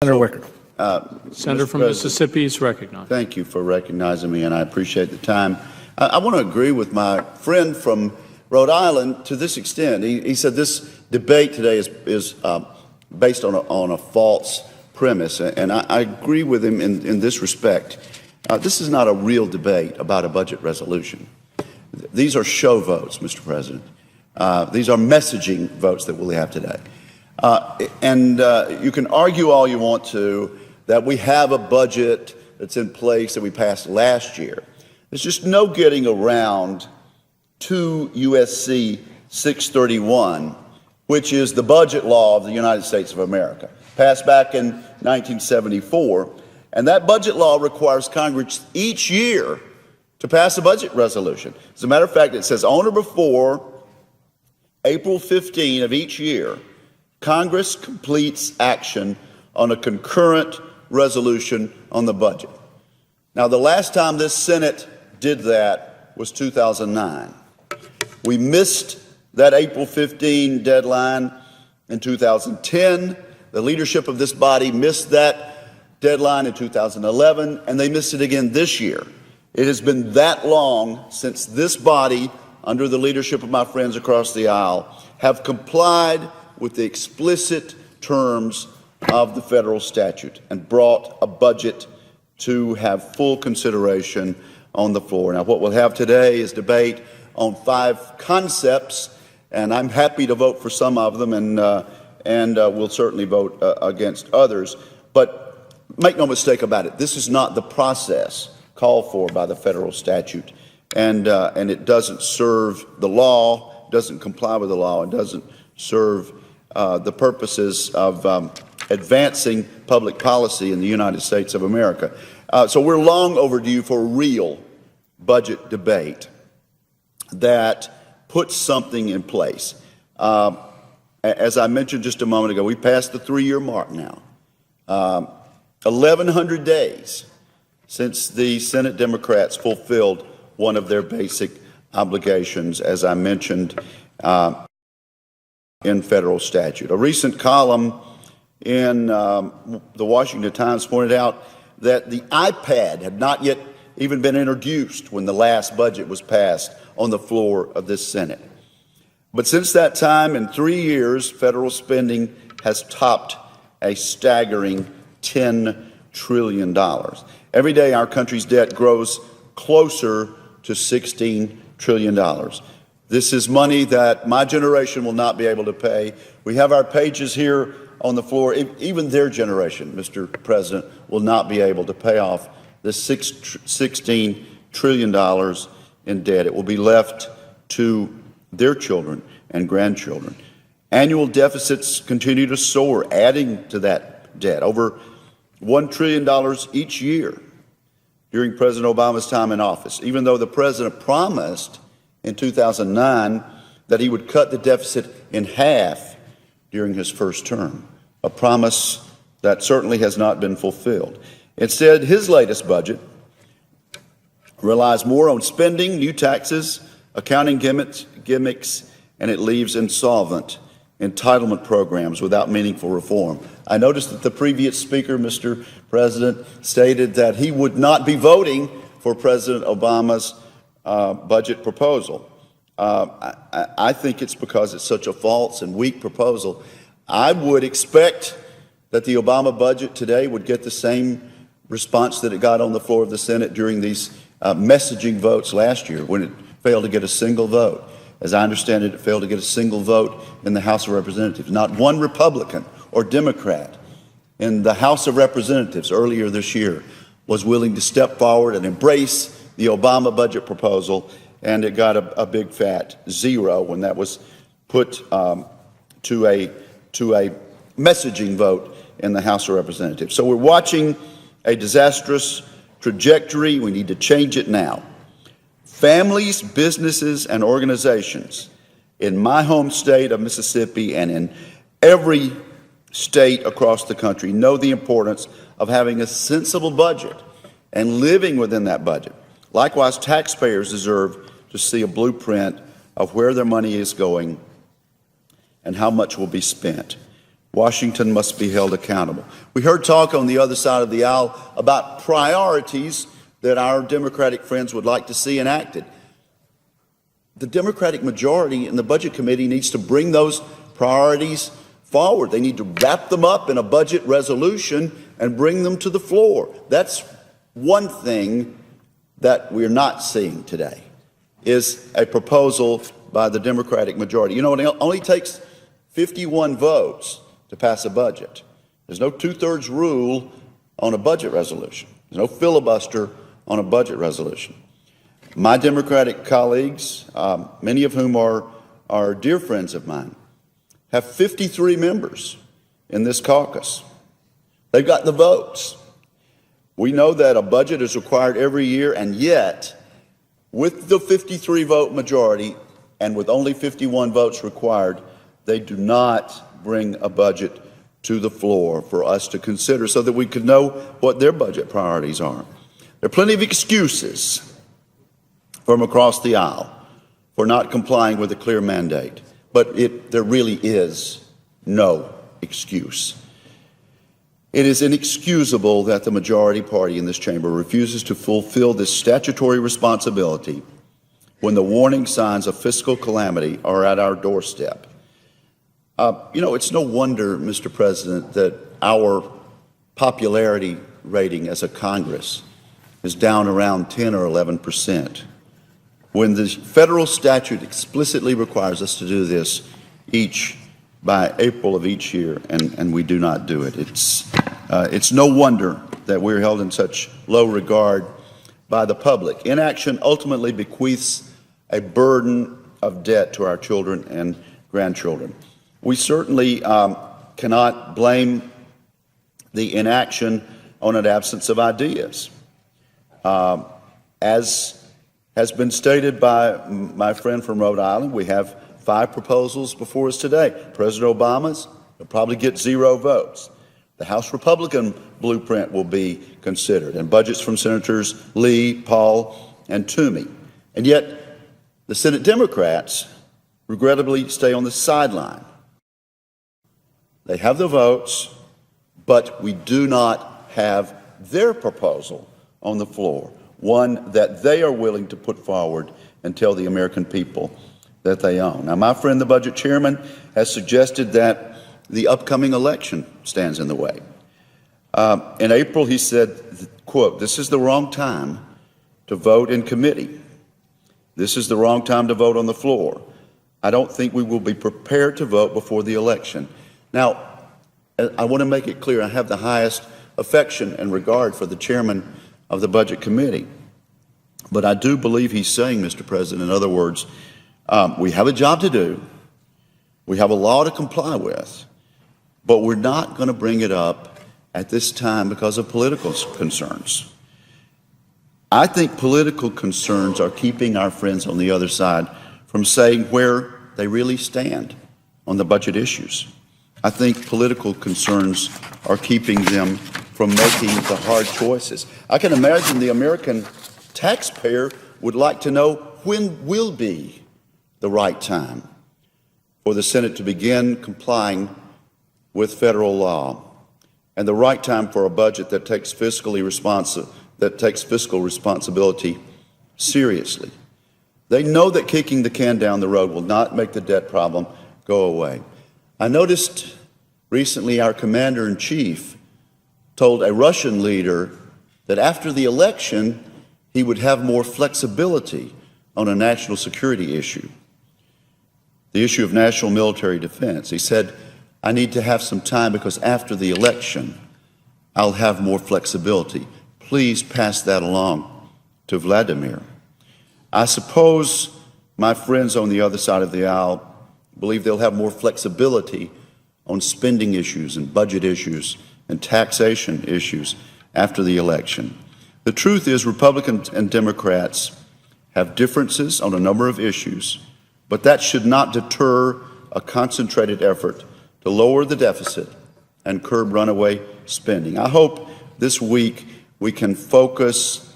Senator Wicker. Senator from Mississippi is recognized. Thank you for recognizing me, and I appreciate the time. I want to agree with my friend from Rhode Island to this extent. He said this debate today is based on a false premise, and I agree with him in this respect. This is not a real debate about a budget resolution. These are show votes, Mr. President. These are messaging votes that we'll have today. You can argue all you want to that we have a budget that's in place that we passed last year. There's just no getting around 2 U.S.C. 631, which is the budget law of the United States of America, passed back in 1974. And that budget law requires Congress each year to pass a budget resolution. As a matter of fact, it says on or before April 15 of each year, Congress completes action on a concurrent resolution on the budget. Now, the last time this Senate did that was 2009. We missed that April 15 deadline in 2010. The leadership of this body missed that deadline in 2011, and they missed it again this year. It has been that long since this body, under the leadership of my friends across the aisle, have complied with the explicit terms of the federal statute and brought a budget to have full consideration on the floor. Now, what we'll have today is debate on 5 concepts, and I'm happy to vote for some of them, and we'll certainly vote against others. But make no mistake about it, this is not the process called for by the federal statute, and it doesn't serve the law, doesn't comply with the law, and doesn't serve the purposes of advancing public policy in the United States of America. So we're long overdue for a real budget debate that puts something in place. As I mentioned just a moment ago, we passed the 3-year mark now. 1,100 days since the Senate Democrats fulfilled one of their basic obligations, as I mentioned, in federal statute. A recent column in the Washington Times pointed out that the iPad had not yet even been introduced when the last budget was passed on the floor of this Senate. But since that time, in 3 years, federal spending has topped a staggering $10 trillion. Every day, our country's debt grows closer to $16 trillion. This is money that my generation will not be able to pay. We have our pages here on the floor. Even their generation, Mr. President, will not be able to pay off the $16 trillion in debt. It will be left to their children and grandchildren. Annual deficits continue to soar, adding to that debt, over $1 trillion each year during President Obama's time in office, even though the president promised in 2009 that he would cut the deficit in half during his first term, a promise that certainly has not been fulfilled. Instead, his latest budget relies more on spending, new taxes, accounting gimmicks, and it leaves insolvent entitlement programs without meaningful reform. I noticed that the previous speaker, Mr. President, stated that he would not be voting for President Obama's budget proposal. I think it's because it's such a false and weak proposal. I would expect that the Obama budget today would get the same response that it got on the floor of the Senate during these messaging votes last year, when it failed to get a single vote. As I understand it, it failed to get a single vote in the House of Representatives. Not one Republican or Democrat in the House of Representatives earlier this year was willing to step forward and embrace the Obama budget proposal, and it got a big fat 0 when that was put to a messaging vote in the House of Representatives. So we're watching a disastrous trajectory. We need to change it now. Families, businesses, and organizations in my home state of Mississippi and in every state across the country know the importance of having a sensible budget and living within that budget. Likewise, taxpayers deserve to see a blueprint of where their money is going and how much will be spent. Washington must be held accountable. We heard talk on the other side of the aisle about priorities that our Democratic friends would like to see enacted. The Democratic majority in the Budget Committee needs to bring those priorities forward. They need to wrap them up in a budget resolution and bring them to the floor. That's one thing that we're not seeing today, is a proposal by the Democratic majority. You know, it only takes 51 votes to pass a budget. There's no two-thirds rule on a budget resolution. There's no filibuster on a budget resolution. My Democratic colleagues, many of whom are dear friends of mine, have 53 members in this caucus. They've got the votes. We know that a budget is required every year, and yet, with the 53 vote majority and with only 51 votes required, they do not bring a budget to the floor for us to consider so that we could know what their budget priorities are. There are plenty of excuses from across the aisle for not complying with a clear mandate, but there really is no excuse. It is inexcusable that the majority party in this chamber refuses to fulfill this statutory responsibility when the warning signs of fiscal calamity are at our doorstep. You know, it's no wonder, Mr. President, that our popularity rating as a Congress is down around 10 or 11%, when the federal statute explicitly requires us to do this by April of each year, and we do not do it. It's no wonder that we're held in such low regard by the public. Inaction ultimately bequeaths a burden of debt to our children and grandchildren. We certainly cannot blame the inaction on an absence of ideas. As has been stated by my friend from Rhode Island, we have 5 proposals before us today. President Obama's will probably get 0 votes. The House Republican blueprint will be considered, and budgets from Senators Lee, Paul, and Toomey. And yet, the Senate Democrats regrettably stay on the sideline. They have the votes, but we do not have their proposal on the floor, one that they are willing to put forward and tell the American people that they own. Now, my friend, the budget chairman, has suggested that the upcoming election stands in the way. In April, he said, quote, "This is the wrong time to vote in committee. This is the wrong time to vote on the floor. I don't think we will be prepared to vote before the election." Now, I want to make it clear, I have the highest affection and regard for the chairman of the Budget Committee. But I do believe he's saying, Mr. President, in other words, we have a job to do, we have a law to comply with, but we're not going to bring it up at this time because of political concerns. I think political concerns are keeping our friends on the other side from saying where they really stand on the budget issues. I think political concerns are keeping them from making the hard choices. I can imagine the American taxpayer would like to know when will be the right time for the Senate to begin complying with federal law, and the right time for a budget that takes fiscal responsibility seriously. They know that kicking the can down the road will not make the debt problem go away. I noticed recently our commander-in-chief told a Russian leader that after the election, he would have more flexibility on a national security issue, the issue of national military defense. He said, "I need to have some time because after the election, I'll have more flexibility. Please pass that along to Vladimir." I suppose my friends on the other side of the aisle believe they'll have more flexibility on spending issues and budget issues and taxation issues after the election. The truth is, Republicans and Democrats have differences on a number of issues, but that should not deter a concentrated effort to lower the deficit and curb runaway spending. I hope this week we can focus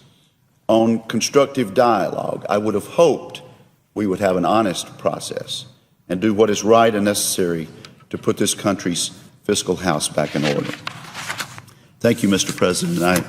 on constructive dialogue. I would have hoped we would have an honest process and do what is right and necessary to put this country's fiscal house back in order. Thank you, Mr. President.